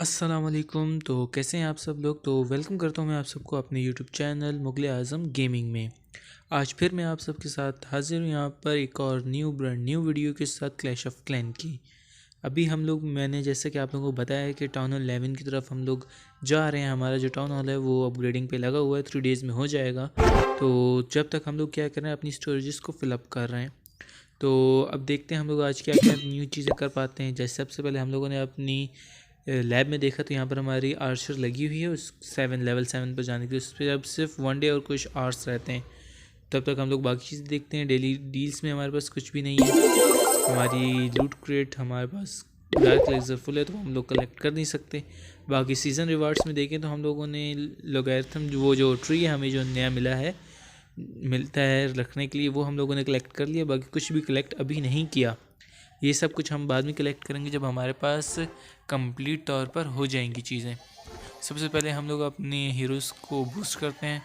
अस्सलामुअलैकुम। तो कैसे हैं आप सब लोग। तो वेलकम करता हूं मैं आप सबको अपने यूट्यूब चैनल मुगल आज़म गेमिंग में। आज फिर मैं आप सबके साथ हाजिर हूं यहाँ पर एक और ब्रांड न्यू वीडियो के साथ क्लैश ऑफ क्लैन की। अभी हम लोग मैंने जैसे कि आप लोगों को बताया है कि टाउन हॉल 11 की तरफ हम लोग जा रहे हैं। हमारा जो टाउन हॉल है वो अपग्रेडिंग पे लगा हुआ है, 3 डेज़ में हो जाएगा। तो जब तक हम लोग क्या कर रहे हैं, अपनी स्टोरेजेस को फिलअप कर रहे हैं। तो अब देखते हैं हम लोग आज क्या क्या न्यू चीज़ें कर पाते हैं। जैसे सबसे पहले हम लोगों ने अपनी लैब में देखा तो यहाँ पर हमारी आर्चर लगी हुई है उस लेवल 7 पर जाने के लिए। उस पर अब सिर्फ 1 डे और कुछ आवर्स रहते हैं। तब तक हम लोग बाकी चीज़ें देखते हैं। डेली डील्स में हमारे पास कुछ भी नहीं है। हमारी लूट क्रेट हमारे पास डार्क लेजर फुल है तो हम लोग कलेक्ट कर नहीं सकते। बाकी सीज़न रिवार्ड्स में देखें तो हम लोगों ने लोगैरिथम वो जो ट्री है हमें जो नया मिलता है रखने के लिए, वो हम लोगों ने कलेक्ट कर लिया। बाकी कुछ भी कलेक्ट अभी नहीं किया। ये सब कुछ हम बाद में कलेक्ट करेंगे जब हमारे पास कंप्लीट तौर पर हो जाएंगी चीज़ें। सबसे पहले हम लोग अपने हीरोज़ को बूस्ट करते हैं।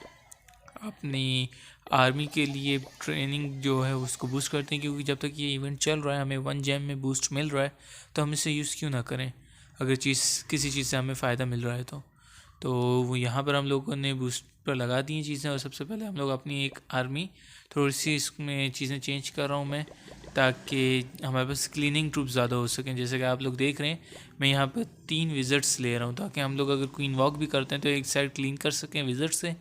अपनी आर्मी के लिए ट्रेनिंग जो है उसको बूस्ट करते हैं, क्योंकि जब तक ये इवेंट चल रहा है हमें 1 जेम में बूस्ट मिल रहा है तो हम इसे यूज़ क्यों ना करें, अगर किसी चीज़ से हमें फ़ायदा मिल रहा है तो वो यहाँ पर हम लोगों ने बूस्ट पर लगा दी चीज़ें। और सबसे पहले हम लोग अपनी एक आर्मी थोड़ी सी इसमें चीज़ें चेंज कर रहा हूँ मैं, ताकि हमारे पास क्लीनिंग ट्रूप ज़्यादा हो सकें। जैसे कि आप लोग देख रहे हैं मैं यहाँ पर 3 विज़िट्स ले रहा हूँ, ताकि हम लोग अगर क्वीन वॉक भी करते हैं तो एक साइड क्लीन कर सकें विज़िट से,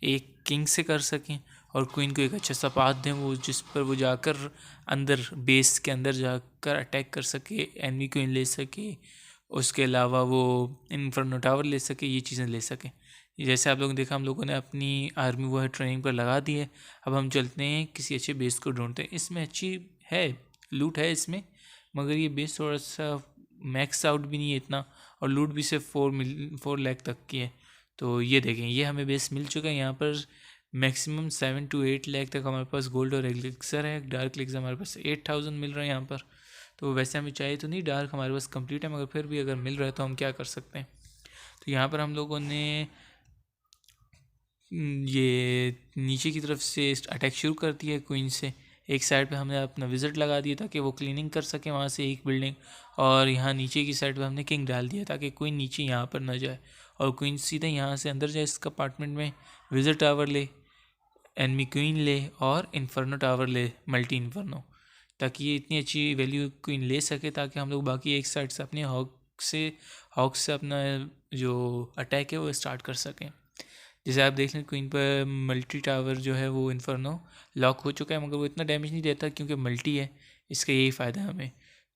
एक किंग से कर सकें, और क्वीन को एक अच्छा सा पाथ दें वो जिस पर वो जाकर अंदर बेस के अंदर जाकर अटैक कर सके, एनिमी क्वीन ले सके, उसके अलावा वो इन्फर्नो टावर ले सके, ये चीज़ें ले सके। जैसे आप लोगों ने देखा हम लोगों ने अपनी आर्मी वो है ट्रेनिंग पर लगा दी है। अब हम चलते हैं किसी अच्छे बेस को ढूंढते हैं। इसमें अच्छी है लूट है इसमें, मगर ये बेस थोड़ा सा मैक्स आउट भी नहीं है इतना, और लूट भी सिर्फ 4 लाख तक की है। तो ये देखें, ये हमें बेस मिल चुका है। यहाँ पर मैक्सिमम 7 to 8 लाख तक हमारे पास गोल्ड और एलिक्सर है। डार्क एलिक्सर हमारे पास 8000 मिल रहा है यहाँ पर। तो वैसे हमें चाहिए तो नहीं, डार्क हमारे पास कंप्लीट है, मगर फिर भी अगर मिल रहा है तो हम क्या कर सकते हैं। तो यहाँ पर हम लोगों ने ये नीचे की तरफ से अटैक शुरू कर दिया है क्वीन से। एक साइड पे हमने अपना विजिट लगा दिया ताकि वो क्लीनिंग कर सके वहाँ से एक बिल्डिंग, और यहाँ नीचे की साइड पे हमने किंग डाल दिया ताकि क्वीन नीचे यहाँ पर ना जाए और क्वीन सीधे यहाँ से अंदर जाए इस कंपार्टमेंट में, विजिट टावर ले, एनमी क्वीन ले और इन्फर्नो टावर ले, मल्टी इन्फर्नो, ताकि ये इतनी अच्छी वैल्यू क्वीन ले सके ताकि हम लोग बाकी एक साइड से अपने हॉक से अपना जो अटैक है वो स्टार्ट कर सकें। जैसे आप देख लें क्वीन पर मल्टी टावर जो है वो इन्फर्नो लॉक हो चुका है, मगर वो इतना डैमेज नहीं देता क्योंकि मल्टी है, इसका यही फ़ायदा है हमें।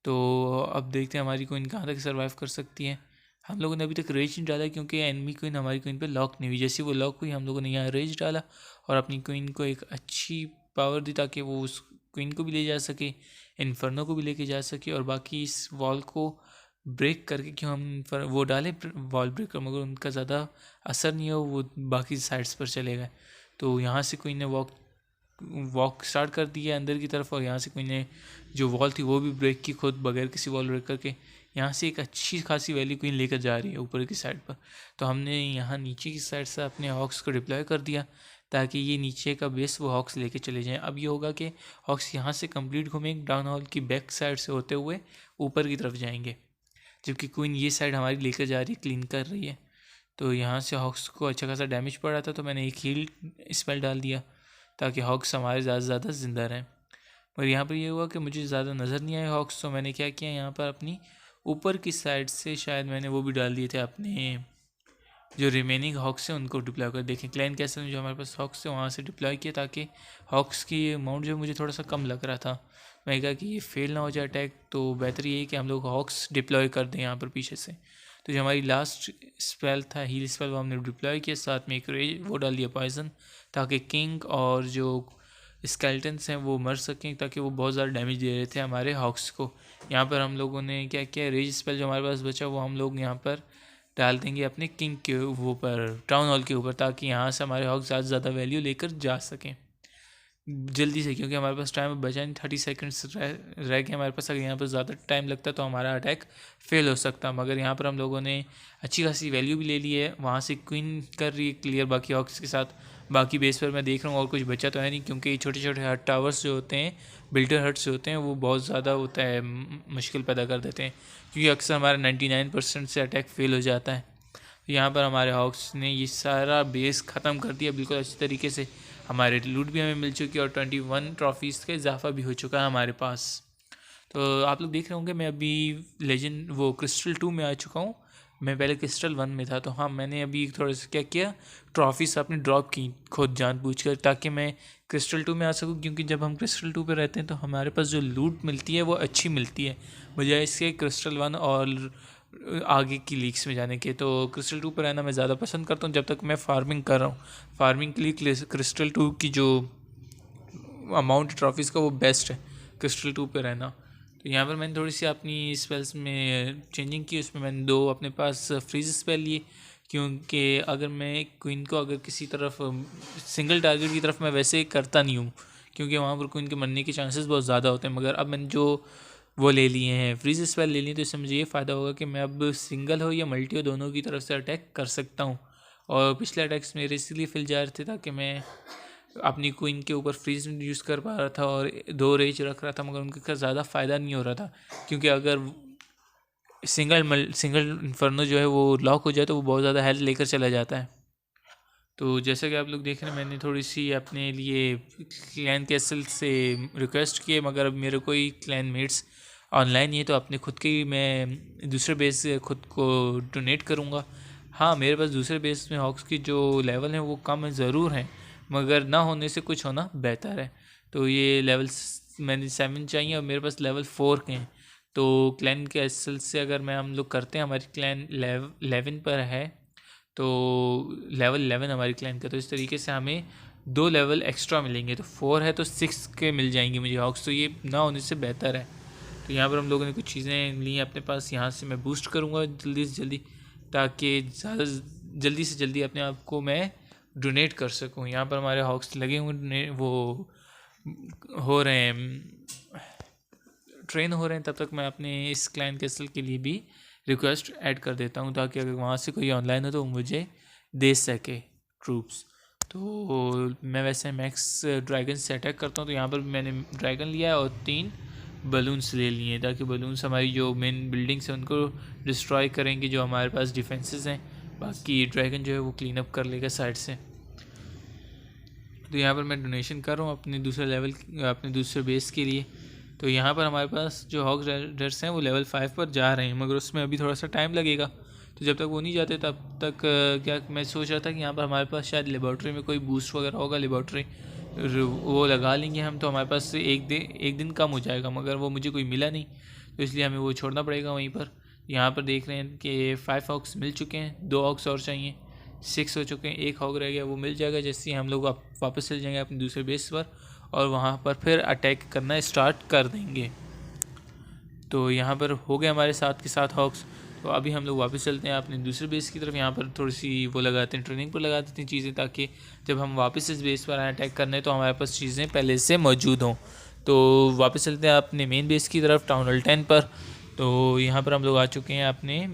तो अब देखते हैं हमारी क्वीन कहाँ तक सर्वाइव कर सकती है। हम लोगों ने अभी तक रेज नहीं डाला क्योंकि एनिमी क्वीन हमारी क्वीन पे लॉक नहीं हुई। जैसे वो लॉक हुई हम लोगों ने यहाँ रेज डाला और अपनी क्वीन को एक अच्छी पावर दी ताकि वो उस क्वीन को भी ले जा सके, इन्फर्नो को भी लेके जा सके, और बाकी इस वॉल को ब्रेक करके क्यों हम वो डाले वॉल ब्रेकर, मगर उनका ज़्यादा असर नहीं हो, वो बाकी साइड्स पर चले गए। तो यहाँ से क्वीन ने वॉक स्टार्ट कर दिया अंदर की तरफ, और यहाँ से क्वीन ने जो वॉल थी वो भी ब्रेक की खुद बगैर किसी वॉल ब्रेकर के। यहाँ से एक अच्छी खासी वैल्यू क्वीन लेकर जा रही है ऊपर की साइड पर। तो हमने यहाँ नीचे की साइड से अपने हॉक्स को डिप्लॉय कर दिया ताकि ये नीचे का बेस वो हॉक्स लेके चले जाएं। अब ये होगा कि हॉक्स यहाँ से कंप्लीट घूमेंगे, डाउन हॉल की बैक साइड से होते हुए ऊपर की तरफ जाएंगे, जबकि क्वीन ये साइड हमारी लेकर जा रही है, क्लीन कर रही है। तो यहाँ से हॉक्स को अच्छा खासा डैमेज पड़ रहा था तो मैंने एक हील स्पेल डाल दिया ताकि हॉक्स हमारे ज़्यादा से ज़्यादा ज़िंदा रहें। पर यहाँ पर ये हुआ कि मुझे ज़्यादा नज़र नहीं आए हॉक्स, तो मैंने क्या किया यहाँ पर अपनी ऊपर की साइड से शायद मैंने वो भी डाल दिए थे अपने जो रिमेनिंग हॉक्स हैं उनको डिप्लॉय कर। देखें क्लैन कैसल में जो हमारे पास हॉक्स है वहाँ से डिप्लॉय किया ताकि हॉक्स की अमाउंट जो मुझे थोड़ा सा कम लग रहा था, मैं कहा कि ये फेल ना हो जाए अटैक, तो बेहतर ये है कि हम लोग हॉक्स डिप्लॉय कर दें यहाँ पर पीछे से। तो जो हमारी लास्ट स्पेल था हील स्पेल वो हमने डिप्लॉय किया, साथ में एक रेज वो डाल दिया पॉइजन, ताकि किंग और जो स्केल्टन्स हैं वो मर सकें, ताकि वो बहुत ज़्यादा डैमेज दे रहे थे हमारे हॉक्स को। यहाँ पर हम लोगों ने क्या किया, रेज स्पेल जो हमारे पास बचा वो हम लोग यहाँ पर डाल देंगे अपने किंग के ऊपर, टाउन हॉल के ऊपर, ताकि यहाँ से हमारे हॉक्स ज़्यादा से ज़्यादा वैल्यू लेकर जा सकें। जल्दी से, क्योंकि हमारे पास टाइम बचा नहीं, 30 सेकंड्स रह गए हमारे पास। अगर यहाँ पर ज़्यादा टाइम लगता तो हमारा अटैक फेल हो सकता। मगर यहाँ पर हम लोगों ने अच्छी खासी वैल्यू भी ले ली है। वहाँ से क्वीन कर रही है क्लियर बाकी हॉक्स के साथ। बाकी बेस पर मैं देख रहा हूँ और कुछ बचा तो है नहीं, क्योंकि छोटे छोटे हट टावर्स जो होते हैं, बिल्डर हट्स जो होते हैं, वो बहुत ज़्यादा होता है, मुश्किल पैदा कर देते हैं, क्योंकि अक्सर हमारा 99% से अटैक फेल हो जाता है। यहाँ पर हमारे हॉक्स ने ये सारा बेस ख़त्म कर दिया बिल्कुल अच्छी तरीके से। हमारे लूट भी हमें मिल चुकी है और 21 ट्रॉफीज़ का इजाफा भी हो चुका है हमारे पास। तो आप लोग देख रहे होंगे मैं अभी लेजेंड वो क्रिस्टल 2 में आ चुका हूँ। मैं पहले क्रिस्टल 1 में था। तो हाँ, मैंने अभी थोड़ा सा क्या किया, ट्रॉफीज़ अपनी ड्रॉप की खुद जानबूझकर, ताकि मैं क्रिस्टल 2 में आ सकूँ। क्योंकि जब हम क्रिस्टल 2 पे रहते हैं तो हमारे पास जो लूट मिलती है वो अच्छी मिलती है, बजाय इसके क्रिस्टल 1 और आगे की लीग्स में जाने के। तो क्रिस्टल 2 पर रहना मैं ज़्यादा पसंद करता हूँ जब तक मैं फार्मिंग कर रहा हूँ। फार्मिंग के लिए क्रिस्टल 2 की जो अमाउंट ट्रॉफीज़ का वो बेस्ट है, क्रिस्टल 2 पे रहना। तो यहाँ पर मैंने थोड़ी सी अपनी स्पेल्स में चेंजिंग की। उसमें मैंने 2 अपने पास फ्रीज स्पेल लिए, क्योंकि अगर मैं क्वीन को अगर किसी तरफ सिंगल टारगेट की तरफ मैं वैसे करता नहीं हूँ, क्योंकि वहाँ पर क्वीन के मरने के चांसेस बहुत ज़्यादा होते हैं। मगर अब मैंने जो वो ले लिए हैं, फ्रीज स्पेल ले लिए, तो इससे मुझे ये फ़ायदा होगा कि मैं अब सिंगल हो या मल्टी हो, दोनों की तरफ से अटैक कर सकता हूँ। और पिछले अटैक्स मेरे इसलिए फेल जा रहे थे ताकि मैं अपनी क्वीन के ऊपर फ्रीज यूज़ कर पा रहा था और 2 रेज रख रहा था, मगर उनका ज़्यादा फ़ायदा नहीं हो रहा था। क्योंकि अगर सिंगल इन्फर्नो जो है वो लॉक हो जाए तो वो बहुत ज़्यादा हेल्थ लेकर चला जाता है। तो जैसा कि आप लोग देख रहे हैं, मैंने थोड़ी सी अपने लिए क्लैन कैसल से रिक्वेस्ट की है, मगर अब मेरे कोई क्लैन मेट्स ऑनलाइन नहीं है, तो अपने खुद के ही मैं दूसरे बेस से खुद को डोनेट करूँगा। हाँ, मेरे पास दूसरे बेस में हॉक्स की जो लेवल हैं वो कम ज़रूर हैं, मगर ना होने से कुछ होना बेहतर है। तो ये लेवल मैंने 7 चाहिए और मेरे पास लेवल 4 के हैं। तो क्लैन कैसल से अगर मैं हम लोग करते हैं, हमारी क्लैन 11 पर है, तो लेवल 11 हमारी क्लाइंट का। तो इस तरीके से हमें 2 लेवल एक्स्ट्रा मिलेंगे। तो 4 है तो 6 के मिल जाएंगे मुझे हॉक्स, तो ये ना होने से बेहतर है। तो यहाँ पर हम लोगों ने कुछ चीज़ें ली हैं अपने पास। यहाँ से मैं बूस्ट करूँगा जल्दी से जल्दी, ताकि ज़्यादा जल्दी से जल्दी अपने आप को मैं डोनेट कर सकूँ। यहाँ पर हमारे हॉक्स लगे हुए वो हो रहे हैं, ट्रेन हो रहे हैं। तब तक मैं अपने इस क्लाइंट कैसल के लिए भी रिक्वेस्ट ऐड कर देता हूँ, ताकि अगर वहाँ से कोई ऑनलाइन हो तो मुझे दे सके ट्रूप्स। तो मैं वैसे मैक्स ड्रैगन से अटैक करता हूँ। तो यहाँ पर मैंने ड्रैगन लिया है और 3 बलून्स ले लिए हैं, ताकि बलून्स हमारी जो मेन बिल्डिंग्स हैं उनको डिस्ट्रॉय करेंगे, जो हमारे पास डिफेंसेस हैं। बाकी ड्रैगन जो है वो क्लीन अप कर लेगा साइड से। तो यहाँ पर मैं डोनेशन कर रहा हूँ अपने दूसरे लेवल, अपने दूसरे बेस के लिए। तो यहाँ पर हमारे पास जो हॉक राइडर्स हैं वो लेवल 5 पर जा रहे हैं, मगर उसमें अभी थोड़ा सा टाइम लगेगा। तो जब तक वो नहीं जाते तब तक क्या मैं सोच रहा था कि यहाँ पर हमारे पास शायद लेबॉर्ट्री में कोई बूस्ट वगैरह होगा, लेबॉर्ट्री वो लगा लेंगे हम, तो हमारे पास एक दिन कम हो जाएगा। मगर वो मुझे कोई मिला नहीं, तो इसलिए हमें वो छोड़ना पड़ेगा वहीं पर। यहाँ पर देख रहे हैं कि 5 हॉक्स मिल चुके हैं, 2 हॉक्स और चाहिए, 6 हो चुके हैं, 1 हॉक रह गया, वो मिल जाएगा जैसे ही हम लोग वापस चल जाएंगे अपने दूसरे बेस पर और वहाँ पर फिर अटैक करना स्टार्ट कर देंगे। तो यहाँ पर हो गए हमारे साथ के साथ हॉक्स। तो अभी हम लोग वापस चलते हैं अपने दूसरे बेस की तरफ। यहाँ पर थोड़ी सी वो लगाते हैं, ट्रेनिंग पर लगा देते हैं चीज़ें, ताकि जब हम वापस इस बेस पर आए अटैक करने तो हमारे पास चीज़ें पहले से मौजूद हों। तो वापस चलते हैं अपने मेन बेस की तरफ, टाउन हॉल 10 पर। तो यहाँ पर हम लोग आ चुके हैं अपने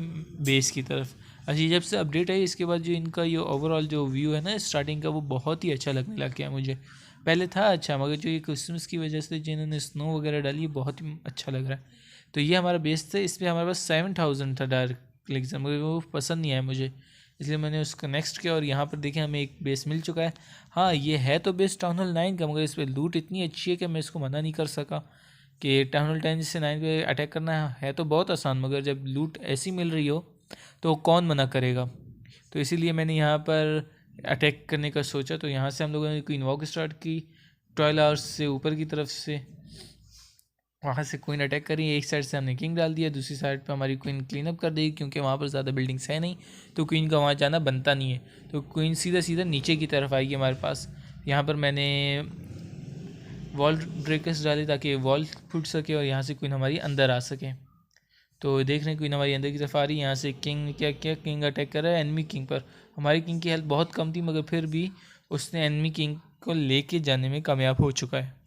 बेस की तरफ। अच्छा, जब से अपडेट है इसके बाद जो इनका ये ओवरऑल जो व्यू है ना स्टार्टिंग का, वो बहुत ही अच्छा लगने लग गया मुझे। पहले था अच्छा, मगर जो ये क्रिसमस की वजह से जिन्होंने स्नो वगैरह डाली, बहुत ही अच्छा लग रहा है। तो ये हमारा बेस था, इस पर हमारे पास 7000 था डायरेक्ट एग्जाम, मगर वो पसंद नहीं आया मुझे, इसलिए मैंने उसका नेक्स्ट किया। और यहाँ पर देखें हमें एक बेस मिल चुका है। हाँ, ये है तो बेस टाउन हॉल 9 का, मगर इस पर लूट इतनी अच्छी है कि मैं इसको मना नहीं कर सका कि टाउन हॉल 10 से 9 पे अटैक करना है तो बहुत आसान, मगर जब लूट ऐसी मिल रही हो तो कौन मना करेगा। तो इसीलिए मैंने यहाँ पर अटैक करने का सोचा। तो यहाँ से हम लोगों ने क्वीन वॉक स्टार्ट की 12 आवर्स से ऊपर की तरफ से, वहाँ से क्वीन अटैक करी। एक साइड से हमने किंग डाल दिया, दूसरी साइड पे हमारी क्वीन क्लीन अप कर देगी, क्योंकि वहाँ पर ज़्यादा बिल्डिंग्स है नहीं, तो क्वीन का वहाँ जाना बनता नहीं है। तो क्वीन सीधा सीधा नीचे की तरफ आएगी हमारे पास। यहाँ पर मैंने वॉल ब्रेकर्स डाले ताकि वॉल फूट सके और यहाँ से क्वीन हमारी अंदर आ सके। तो देख रहे हैं क्वीन हमारी अंदर की तरफ आ रही है। यहाँ से किंग ने क्या किंग अटैक कर रहा है एनमी किंग पर। हमारी किंग की हेल्थ बहुत कम थी, मगर फिर भी उसने एनमी किंग को लेके जाने में कामयाब हो चुका है।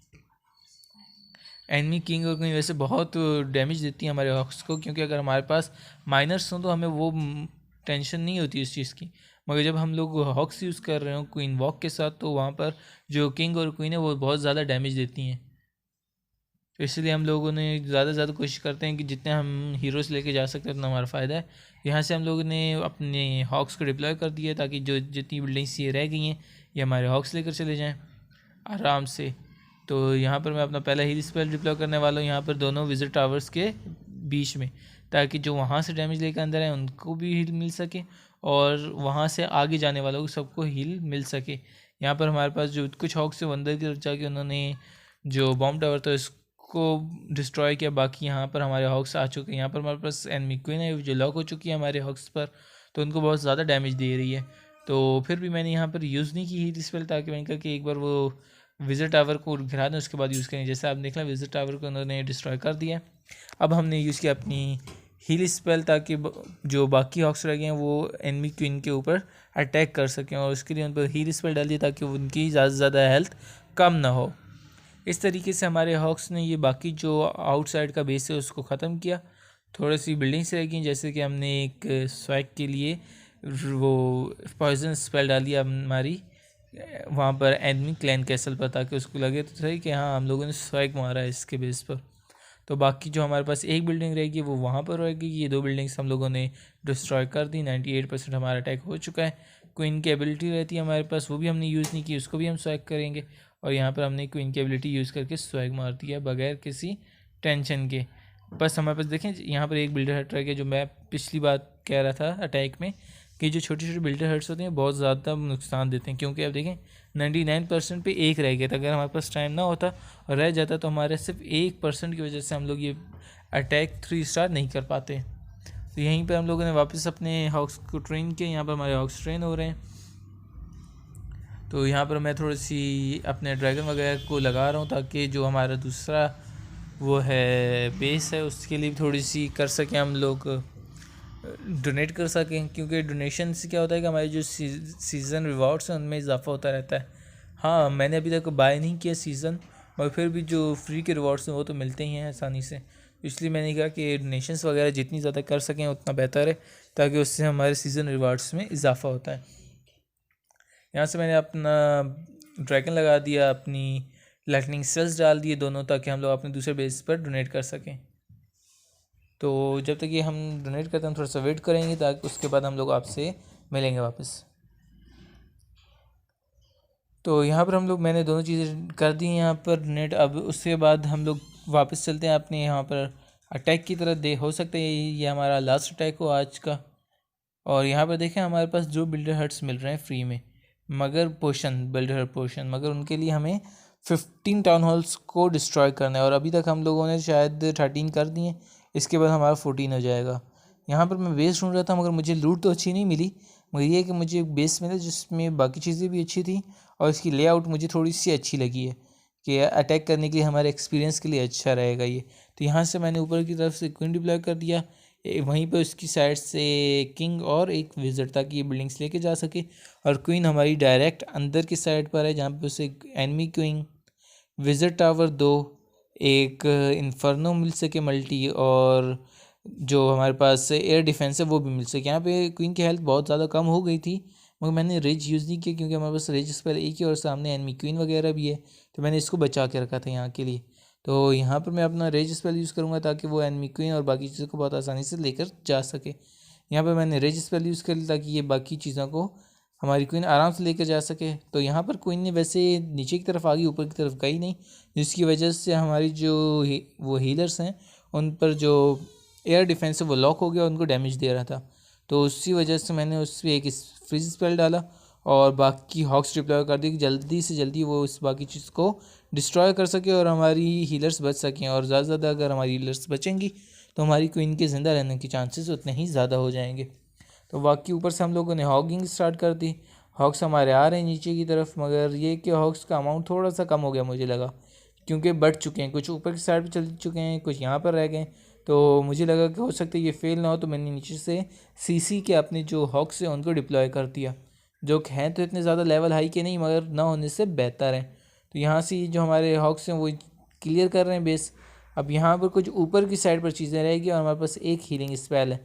एनिमी किंग और क्वीन वैसे बहुत डैमेज देती है हमारे हॉक्स को, क्योंकि अगर हमारे पास माइनर्स हों तो हमें वो टेंशन नहीं होती इस चीज़ की। मगर जब हम लोग हॉक्स यूज़ कर रहे हो क्वीन वॉक के साथ, तो वहाँ पर जो किंग और क्वीन है वो बहुत ज़्यादा डैमेज देती हैं। तो इसलिए हम लोगों ने ज़्यादा से ज़्यादा कोशिश करते हैं कि जितने हम हीरोज़ लेके जा सकते हैं उतना हमारा फ़ायदा है। यहाँ से हम लोगों ने अपने हॉक्स को डिप्लॉय कर दिया ताकि जो जितनी बिल्डिंग्स ये रह गई हैं ये हमारे हॉक्स लेकर चले जाएँ आराम से। तो यहाँ पर मैं अपना पहला हील स्पेल डिप्लॉय करने वाला हूँ यहाँ पर दोनों विजिट टावर्स के बीच में, ताकि जो वहाँ से डैमेज लेकर अंदर आए उनको भी हील मिल सके और वहाँ से आगे जाने वालों को सबको हील मिल सके। यहाँ पर हमारे पास जो कुछ हॉक्स से अंदर की तरफ जाके उन्होंने जो बॉम्ब टावर था इसको डिस्ट्रॉय किया। बाकी यहाँ पर हमारे हॉक्स आ चुके हैं। यहाँ पर हमारे पास एनिमी क्वीन है जो लॉक हो चुकी है हमारे हॉक्स पर, तो उनको बहुत ज़्यादा डैमेज दे रही है। तो फिर भी मैंने यहाँ पर यूज़ नहीं की हील स्पेल, ताकि मैंने कहा कि एक बार वो विजिट टावर को गिरा दें उसके बाद यूज़ करेंगे। जैसे आप देख लें विजिट टावर को उन्होंने डिस्ट्रॉय कर दिया। अब हमने यूज़ किया अपनी हील स्पेल ताकि जो बाकी हॉक्स रह गए हैं वो एनिमी क्वीन के ऊपर अटैक कर सकें, और उसके लिए उन पर हील स्पेल डाल दी ताकि उनकी ज़्यादा से ज़्यादा हेल्थ कम ना हो। इस तरीके से हमारे हॉक्स ने ये बाकी जो आउटसाइड का बेस है उसको ख़त्म किया। थोड़ी सी बिल्डिंग्स रह गई, जैसे कि हमने एक स्वैग के लिए वो पॉइजन स्पेल डाल दिया हमारी वहाँ पर एनिमी क्लैन कैसल पर, ताकि उसको लगे तो सही कि हाँ हम लोगों ने स्वैग मारा है इसके बेस पर। तो बाकी जो हमारे पास एक बिल्डिंग रहेगी वो वहाँ पर रहेगी। ये दो बिल्डिंग्स हम लोगों ने डिस्ट्रॉय कर दी। 98% हमारा अटैक हो चुका है। क्वीन की एबिलिटी रहती है हमारे पास, वो भी हमने यूज़ नहीं की, उसको भी हम स्वैग करेंगे। और यहाँ पर हमने क्वीन की एबिलिटी यूज़ करके स्वैग मार दिया बगैर किसी टेंशन के। बस हमारे पास देखें यहाँ पर एक बिल्डर हट रह गया, जो मैं पिछली बात कह रहा था अटैक में कि जो छोटे छोटे बिल्डर हट्स होते हैं बहुत ज़्यादा नुकसान देते हैं। क्योंकि अब देखें 99% पे एक रह गया था। अगर हमारे पास टाइम ना होता और रह जाता तो हमारे सिर्फ 1% की वजह से हम लोग ये अटैक 3 स्टार नहीं कर पाते। तो यहीं पर हम लोगों ने वापस अपने हॉक्स को ट्रेन किया। यहाँ पर हमारे हॉक्स ट्रेन हो रहे हैं। तो यहाँ पर मैं थोड़ी सी अपने ड्रैगन वगैरह को लगा रहा हूँ ताकि जो हमारा दूसरा वो है बेस है उसके लिए थोड़ी सी कर सकें, हम लोग डोनेट कर सकें। क्योंकि डोनेशन से क्या होता है कि हमारे जो सीज़न रिवॉर्ड्स हैं उनमें इजाफा होता रहता है। हाँ मैंने अभी तक बाय नहीं किया सीज़न, और फिर भी जो फ्री के रिवॉर्ड्स हैं वो तो मिलते ही हैं आसानी से। इसलिए मैंने कहा कि डोनेशंस वगैरह जितनी ज़्यादा कर सकें उतना बेहतर है, ताकि उससे हमारे सीज़न रिवॉर्ड्स में इजाफा होता है। यहाँ से मैंने अपना ड्रैगन लगा दिया, अपनी लाइटनिंग सेल्स डाल दिए दोनों, ताकि हम लोग अपने दूसरे बेस पर डोनेट कर सकें। तो जब तक ये हम डोनेट करते हैं हम थोड़ा सा वेट करेंगे, ताकि उसके बाद हम लोग आपसे मिलेंगे वापस। तो यहाँ पर हम लोग मैंने दोनों चीज़ें कर दी हैं यहाँ पर डोनेट। अब उसके बाद हम लोग वापस चलते हैं अपने यहाँ पर अटैक की तरफ। हो सकता है ये हमारा लास्ट अटैक हो आज का। और यहाँ पर देखें हमारे पास जो बिल्डर हट्स मिल रहे हैं फ्री में, मगर बिल्डर हट पोशन, मगर उनके लिए हमें 15 टाउन हॉल्स को डिस्ट्रॉय करना है। और अभी तक हम लोगों ने शायद 13 कर दिए, इसके बाद हमारा 14 हो जाएगा। यहाँ पर मैं बेस ढूंढ रहा था मगर मुझे लूट तो अच्छी नहीं मिली, मगर ये है कि मुझे एक बेस मिला जिसमें बाकी चीज़ें भी अच्छी थी और इसकी लेआउट मुझे थोड़ी सी अच्छी लगी है कि अटैक करने के लिए हमारे एक्सपीरियंस के लिए अच्छा रहेगा ये। तो यहाँ से मैंने ऊपर की तरफ से क्वीन डिप्लॉय कर दिया, वहीं पर उसकी साइड से किंग और एक विज़र्ड, ताकि ये बिल्डिंग्स लेके जा सके। और क्वीन हमारी डायरेक्ट अंदर की साइड पर है, जहाँ पे उसे एनिमी क्वीन, विज़र्ड टावर 2, एक इन्फर्नो मिल सके मल्टी, और जो हमारे पास एयर डिफेंस है वो भी मिल सके। यहाँ पे क्वीन की हेल्थ बहुत ज़्यादा कम हो गई थी, मगर मैंने रेज यूज़ नहीं किया क्योंकि हमारे पास रेज स्पेल एक ही और सामने एनिमी क्वीन वगैरह भी है, तो मैंने इसको बचा के रखा था यहाँ के लिए। तो यहाँ पर मैं अपना रेज स्पेल यूज़ करूँगा ताकि वो एनिमी क्वीन और बाकी चीज़ों को बहुत आसानी से लेकर जा सके। यहाँ पर मैंने रेज स्पेल यूज़ कर लिया ताकि ये बाकी चीज़ों को हमारी क्वीन आराम से लेकर जा सके। तो यहाँ पर क्वीन ने वैसे नीचे की तरफ आ गई, ऊपर की तरफ गई नहीं, जिसकी वजह से हमारी जो वो हीलर्स हैं उन पर जो एयर डिफेंस है वो लॉक हो गया, उनको डैमेज दे रहा था। तो उसी वजह से मैंने उस पर एक फ्रीज स्पेल डाला और बाकी हॉक्स डिप्लॉय कर दी कि जल्दी से जल्दी वो उस बाकी चीज़ को डिस्ट्रॉय कर सके और हमारी हीलर्स बच सकें। और ज़्यादा से ज़्यादा अगर हमारी हीलर्स बचेंगी तो हमारी क्वीन के ज़िंदा रहने के चांसेस उतने ही ज़्यादा हो जाएंगे। तो बाकी ऊपर से हम लोगों ने हॉगिंग स्टार्ट कर दी। हॉक्स हमारे आ रहे हैं नीचे की तरफ, मगर ये कि हॉक्स का अमाउंट थोड़ा सा कम हो गया मुझे लगा, क्योंकि बढ़ चुके हैं, कुछ ऊपर की साइड पर चल चुके हैं, कुछ यहाँ पर रह गए। तो मुझे लगा कि हो सकता है ये फेल ना हो, तो मैंने नीचे से सीसी के अपने जो हॉक्स हैं उनको डिप्लॉय कर दिया, जो हैं तो इतने ज़्यादा लेवल हाई के नहीं, मगर ना होने से बेहतर हैं। तो यहाँ से जो हमारे हॉक्स हैं वो क्लियर कर रहे हैं बेस। अब यहाँ पर कुछ ऊपर की साइड पर चीज़ें रहेगी और हमारे पास एक हीलिंग स्पेल है।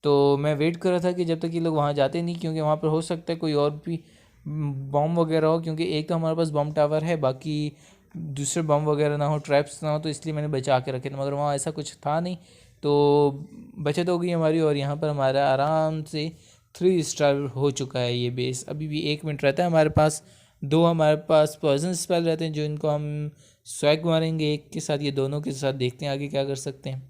तो मैं वेट कर रहा था कि जब तक ये लोग वहाँ जाते नहीं, क्योंकि वहाँ पर हो सकता है कोई और भी बॉम्ब वगैरह हो, क्योंकि एक तो हमारे पास बॉम्ब टावर है, बाकी दूसरे बम वगैरह ना हो, ट्रैप्स ना हो, तो इसलिए मैंने बचा के रखे थे। मगर वहाँ ऐसा कुछ था नहीं, तो बचत हो गई हमारी। और यहाँ पर हमारा आराम से 3 स्टार हो चुका है ये बेस। अभी भी 1 मिनट रहता है हमारे पास। 2 हमारे पास पॉइजन स्पेल रहते हैं जो इनको हम स्वैग मारेंगे एक के साथ, ये दोनों के साथ। देखते हैं आगे क्या कर सकते हैं।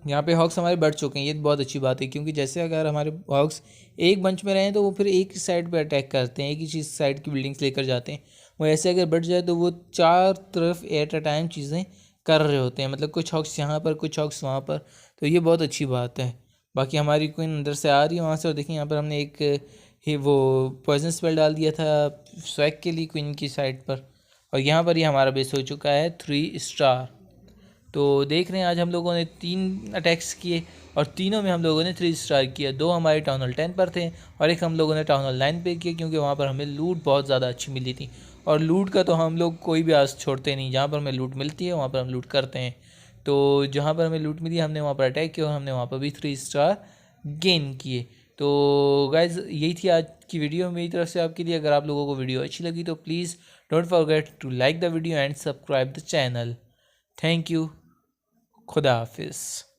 यहाँ पे हॉक्स हमारे बढ़ चुके हैं, ये बहुत अच्छी बात है, क्योंकि जैसे अगर हमारे हॉक्स एक बंच में रहें तो वो फिर एक ही साइड पे अटैक करते हैं, एक ही चीज़ साइड की बिल्डिंग्स लेकर जाते हैं। वो ऐसे अगर बढ़ जाए तो वो 4 तरफ एट अ टाइम चीज़ें कर रहे होते हैं, मतलब कुछ हॉक्स यहाँ पर कुछ हॉक्स वहाँ पर। तो ये बहुत अच्छी बात है। बाकी हमारी क्वीन अंदर से आ रही है वहाँ से, और देखिए यहाँ पर हमने एक ही वो पॉइजन स्पेल डाल दिया था स्वैग के लिए क्वीन की साइड पर। और यहाँ पर ही हमारा बेस हो चुका है 3 स्टार। तो देख रहे हैं आज हम लोगों ने 3 अटैक्स किए और तीनों में हम लोगों ने 3 स्टार किया। 2 हमारे टाउन हॉल 10 पर थे और एक हम लोगों ने टाउन हॉल 9 पे किया, क्योंकि वहाँ पर हमें लूट बहुत ज़्यादा अच्छी मिली थी। और लूट का तो हम लोग कोई भी आस छोड़ते नहीं, जहाँ पर हमें लूट मिलती है वहाँ पर हम लूट करते हैं। तो जहाँ पर हमें लूट मिली हमने वहाँ पर अटैक किया और हमने वहाँ पर भी 3 स्टार गेन किए। तो गाइज़ यही थी आज की वीडियो मेरी तरफ से आपके लिए। अगर आप लोगों को वीडियो अच्छी लगी तो please don't forget to like the video and subscribe the channel. Thank you. खुदा हाफिज़।